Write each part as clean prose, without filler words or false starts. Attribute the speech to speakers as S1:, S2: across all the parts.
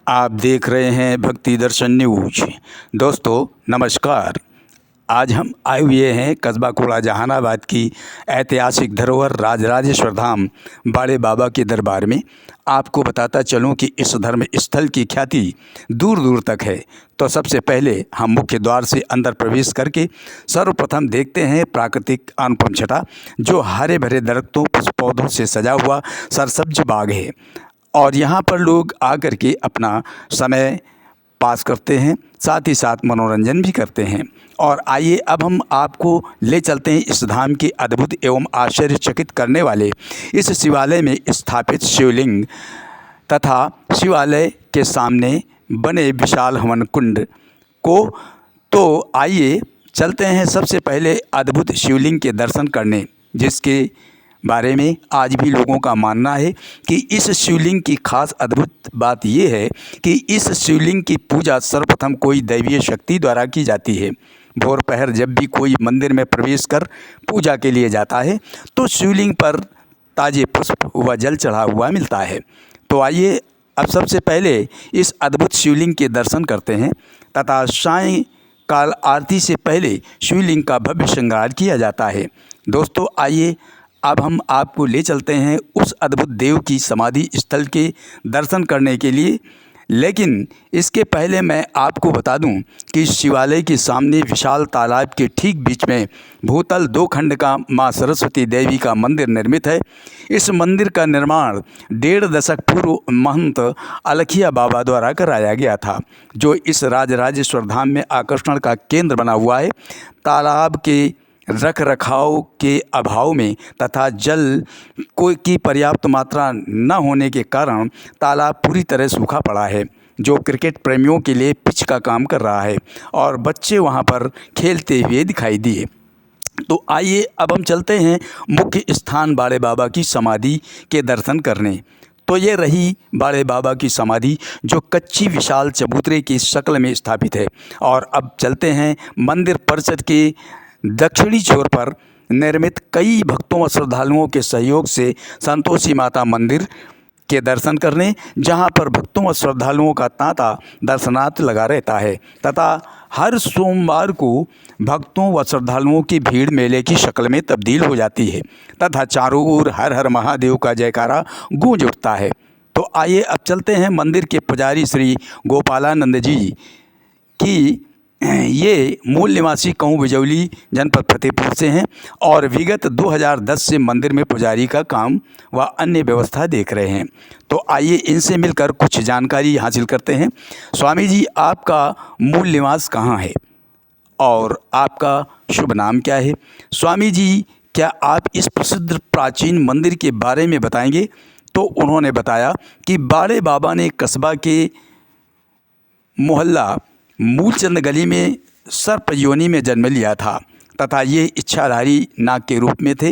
S1: आप देख रहे हैं भक्ति दर्शन न्यूज। दोस्तों नमस्कार। आज हम आए हुए हैं कस्बा कोड़ा जहानाबाद की ऐतिहासिक धरोहर राजराजेश्वर धाम बाड़े बाबा के दरबार में। आपको बताता चलूं कि इस धर्म स्थल की ख्याति दूर दूर तक है। तो सबसे पहले हम मुख्य द्वार से अंदर प्रवेश करके सर्वप्रथम देखते हैं प्राकृतिक अनुपम छटा, जो हरे भरे दरख्तों पौधों से सजा हुआ सरसब्ज बाग है। और यहाँ पर लोग आकर के अपना समय पास करते हैं, साथ ही साथ मनोरंजन भी करते हैं। और आइए अब हम आपको ले चलते हैं इस धाम के अद्भुत एवं आश्चर्यचकित करने वाले इस शिवालय में स्थापित शिवलिंग तथा शिवालय के सामने बने विशाल हवन कुंड को। तो आइए चलते हैं सबसे पहले अद्भुत शिवलिंग के दर्शन करने, जिसके बारे में आज भी लोगों का मानना है कि इस शिवलिंग की खास अद्भुत बात यह है कि इस शिवलिंग की पूजा सर्वप्रथम कोई दैवीय शक्ति द्वारा की जाती है। भोर पहर जब भी कोई मंदिर में प्रवेश कर पूजा के लिए जाता है तो शिवलिंग पर ताजे पुष्प व जल चढ़ा हुआ मिलता है। तो आइए अब सबसे पहले इस अद्भुत शिवलिंग के दर्शन करते हैं तथा सायं काल आरती से पहले शिवलिंग का भव्य श्रृंगार किया जाता है। दोस्तों आइए अब हम आपको ले चलते हैं उस अद्भुत देव की समाधि स्थल के दर्शन करने के लिए। लेकिन इसके पहले मैं आपको बता दूं कि शिवालय के सामने विशाल तालाब के ठीक बीच में भूतल 2 खंड का मां सरस्वती देवी का मंदिर निर्मित है। इस मंदिर का निर्माण 1.5 दशक पूर्व महंत अलखिया बाबा द्वारा कराया गया था, जो इस राजराजेश्वर धाम में आकर्षण का केंद्र बना हुआ है। तालाब के रख रखाव के अभाव में तथा जल की पर्याप्त मात्रा न होने के कारण तालाब पूरी तरह सूखा पड़ा है, जो क्रिकेट प्रेमियों के लिए पिच का काम कर रहा है और बच्चे वहां पर खेलते हुए दिखाई दिए। तो आइए अब हम चलते हैं मुख्य स्थान बाड़े बाबा की समाधि के दर्शन करने। तो ये रही बाड़े बाबा की समाधि, जो कच्ची विशाल चबूतरे की शक्ल में स्थापित है। और अब चलते हैं मंदिर परिसर के दक्षिणी छोर पर निर्मित कई भक्तों व श्रद्धालुओं के सहयोग से संतोषी माता मंदिर के दर्शन करने, जहां पर भक्तों व श्रद्धालुओं का तांता दर्शनार्थ लगा रहता है तथा हर सोमवार को भक्तों व श्रद्धालुओं की भीड़ मेले की शक्ल में तब्दील हो जाती है तथा चारों ओर हर हर महादेव का जयकारा गूंज उठता है। तो आइए अब चलते हैं मंदिर के पुजारी श्री गोपालानंद जी की। ये मूल निवासी कहूँ बिजौली जनपद फतेहपुर से हैं और विगत 2010 से मंदिर में पुजारी का काम व अन्य व्यवस्था देख रहे हैं। तो आइए इनसे मिलकर कुछ जानकारी हासिल करते हैं। स्वामी जी, आपका मूल निवास कहाँ है और आपका शुभ नाम क्या है? स्वामी जी, क्या आप इस प्रसिद्ध प्राचीन मंदिर के बारे में बताएंगे? तो उन्होंने बताया कि बाड़े बाबा ने कस्बा के मोहल्ला मूलचंद गली में सर्प योनि में जन्म लिया था तथा ये इच्छाधारी नाग के रूप में थे।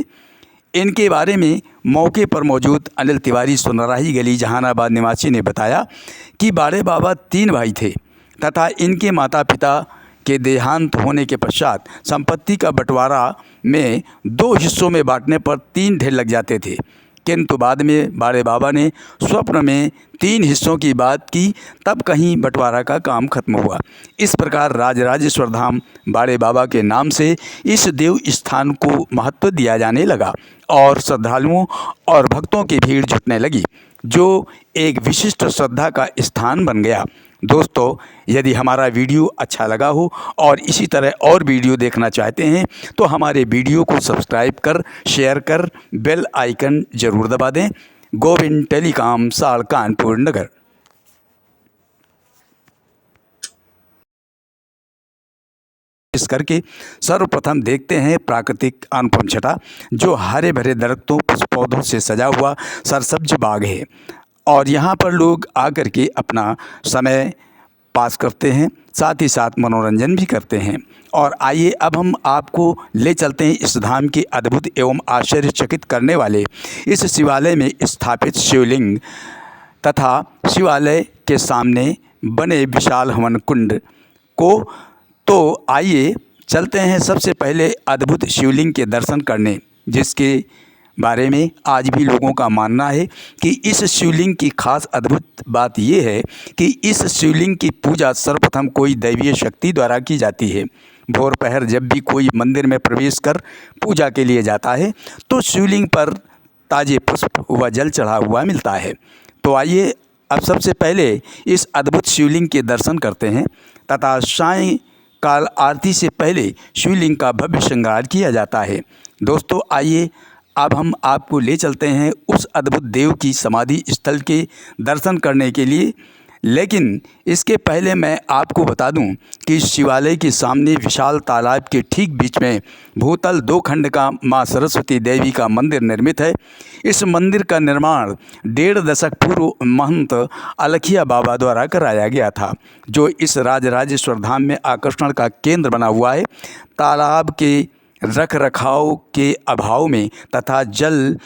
S1: इनके बारे में मौके पर मौजूद अनिल तिवारी सुनराही गली जहानाबाद निवासी ने बताया कि बाड़े बाबा 3 भाई थे तथा इनके माता पिता के देहांत होने के पश्चात संपत्ति का बंटवारा में 2 हिस्सों में बांटने पर 3 ढेर लग जाते थे, किंतु बाद में बाड़े बाबा ने स्वप्न में 3 हिस्सों की बात की, तब कहीं बंटवारा का काम खत्म हुआ। इस प्रकार राजराजेश्वर धाम बाड़े बाबा के नाम से इस देव स्थान को महत्व दिया जाने लगा और श्रद्धालुओं और भक्तों की भीड़ जुटने लगी, जो एक विशिष्ट श्रद्धा का स्थान बन गया। दोस्तों, यदि हमारा वीडियो अच्छा लगा हो और इसी तरह और वीडियो देखना चाहते हैं तो हमारे वीडियो को सब्सक्राइब कर, शेयर कर, बेल आइकन ज़रूर दबा दें। गोविंद टेलीकॉम, साड़, कानपुर नगर। इस करके सर्वप्रथम देखते हैं प्राकृतिक अनुपम छटा, जो हरे भरे दरख्तों पौधों से सजा हुआ सरसब्ज बाग है। और यहाँ पर लोग आकर के अपना समय पास करते हैं, साथ ही साथ मनोरंजन भी करते हैं। और आइए अब हम आपको ले चलते हैं इस धाम के अद्भुत एवं आश्चर्यचकित करने वाले इस शिवालय में स्थापित शिवलिंग तथा शिवालय के सामने बने विशाल हवन कुंड को। तो आइए चलते हैं सबसे पहले अद्भुत शिवलिंग के दर्शन करने, जिसके बारे में आज भी लोगों का मानना है कि इस शिवलिंग की खास अद्भुत बात यह है कि इस शिवलिंग की पूजा सर्वप्रथम कोई दैवीय शक्ति द्वारा की जाती है। भोर पहर जब भी कोई मंदिर में प्रवेश कर पूजा के लिए जाता है तो शिवलिंग पर ताजे पुष्प व जल चढ़ा हुआ मिलता है। तो आइए अब सबसे पहले इस अद्भुत शिवलिंग के दर्शन करते हैं तथा सायं काल आरती से पहले शिवलिंग का भव्य श्रृंगार किया जाता है। दोस्तों आइए अब हम आपको ले चलते हैं उस अद्भुत देव की समाधि स्थल के दर्शन करने के लिए। लेकिन इसके पहले मैं आपको बता दूं कि शिवालय के सामने विशाल तालाब के ठीक बीच में भूतल 2 खंड का मां सरस्वती देवी का मंदिर निर्मित है। इस मंदिर का निर्माण 1.5 दशक पूर्व महंत अलखिया बाबा द्वारा कराया गया था, जो इस राजराजेश्वर धाम में आकर्षण का केंद्र बना हुआ है। तालाब के रख रखाव के अभाव में तथा जल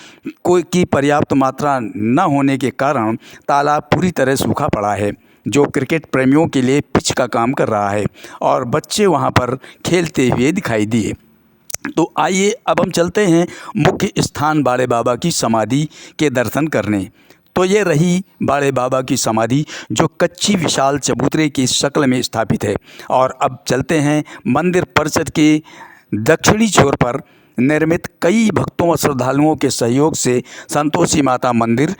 S1: की पर्याप्त मात्रा न होने के कारण तालाब पूरी तरह सूखा पड़ा है, जो क्रिकेट प्रेमियों के लिए पिच का काम कर रहा है और बच्चे वहां पर खेलते हुए दिखाई दिए। तो आइए अब हम चलते हैं मुख्य स्थान बाड़े बाबा की समाधि के दर्शन करने। तो ये रही बाड़े बाबा की समाधि, जो कच्ची विशाल चबूतरे की शक्ल में स्थापित है। और अब चलते हैं मंदिर परिसर के दक्षिणी छोर पर निर्मित कई भक्तों व श्रद्धालुओं के सहयोग से संतोषी माता मंदिर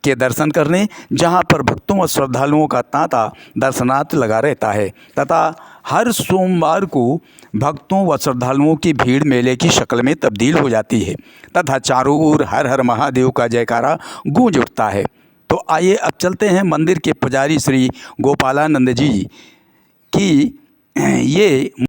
S1: के दर्शन करने, जहां पर भक्तों व श्रद्धालुओं का तांता दर्शनार्थ लगा रहता है तथा हर सोमवार को भक्तों व श्रद्धालुओं की भीड़ मेले की शक्ल में तब्दील हो जाती है तथा चारों ओर हर हर महादेव का जयकारा गूंज उठता है। तो आइए अब चलते हैं मंदिर के पुजारी श्री गोपालानंद जी की ये